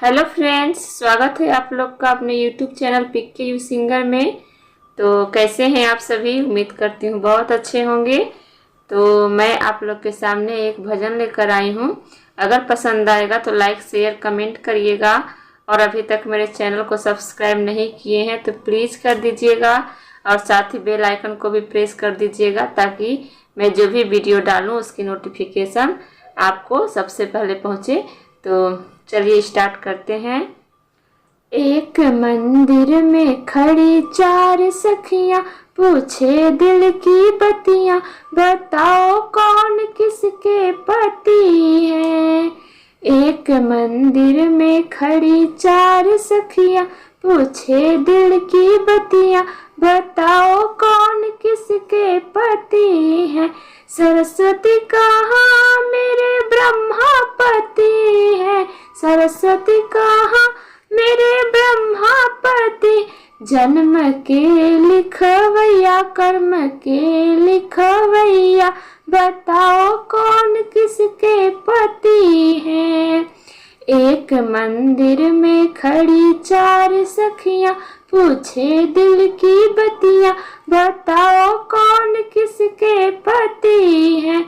Hello friends, स्वागत है आप लोग का अपने यूट्यूब चैनल पिक्की यू सिंगर में। तो कैसे हैं आप सभी? उम्मीद करती हूँ बहुत अच्छे होंगे। तो मैं आप लोग के सामने एक भजन लेकर आई हूँ। अगर पसंद आएगा तो लाइक शेयर कमेंट करिएगा, और अभी तक मेरे चैनल को सब्सक्राइब नहीं किए हैं तो प्लीज़ कर दीजिएगा, और साथ ही बेल आइकन को भी प्रेस कर दीजिएगा ताकि मैं जो भी वीडियो डालूँ उसकी नोटिफिकेशन आपको सबसे पहले पहुँचे। तो चलिए स्टार्ट करते हैं। एक मंदिर में खड़ी चार सखियां, पूछे दिल की बतियां, बताओ कौन किसके पति है। एक मंदिर में खड़ी चार सखियां, पूछे दिल की बतियां, बताओ कौन किसके पति है। सरस्वती कहाँ मेरे ब्रह्मापति है, सरस्वती कहाँ मेरे ब्रह्मापति। जन्म के लिखवैया, कर्म के लिखवैया, बताओ कौन किसके पति है। एक मंदिर में खड़ी चार सखियां, पूछे दिल की बतियां, बताओ कौन किसके पति है।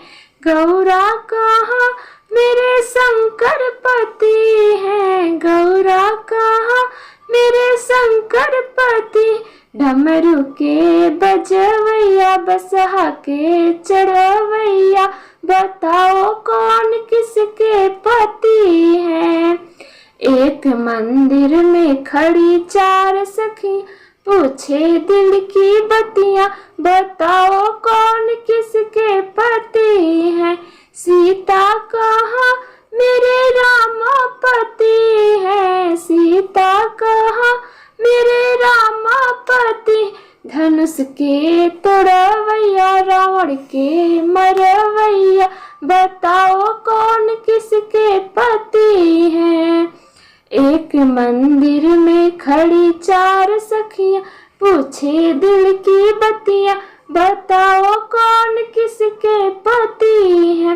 गौरा कहाँ मेरे शंकर पति है, गौरा कहाँ मेरे शंकर पति। डमरू के बजवैया, बसहा के चढ़वैया, बताओ कौन किसके पति है। एक मंदिर में खड़ी चार सखी, पूछे दिल की बतियां, बताओ कौन किसके पति है। सीता कहाँ मेरे रामापति है, सीता कहाँ मेरे रामापति। धनुष के तोड़वैया, रावण के मरवैया, बताओ कौन किसके पति है। एक मंदिर में खड़ी चार सखियां, पूछे दिल की बतियां, बताओ कौन किसके पति है।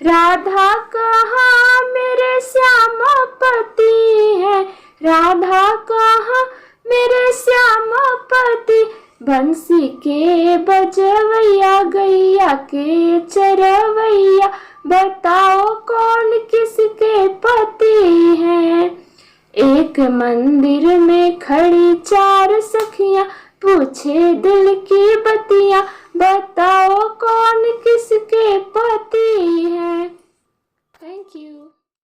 राधा कहाँ मेरे श्यामापति है, राधा कहाँ मेरे श्यामापति। बंसी के बजवैया, गैया के चरवैया, बताओ कौन किसके पति है। एक मंदिर में खड़ी चार सखियां, पूछे दिल की बतियां, बताओ कौन किसके पति है। Thank you.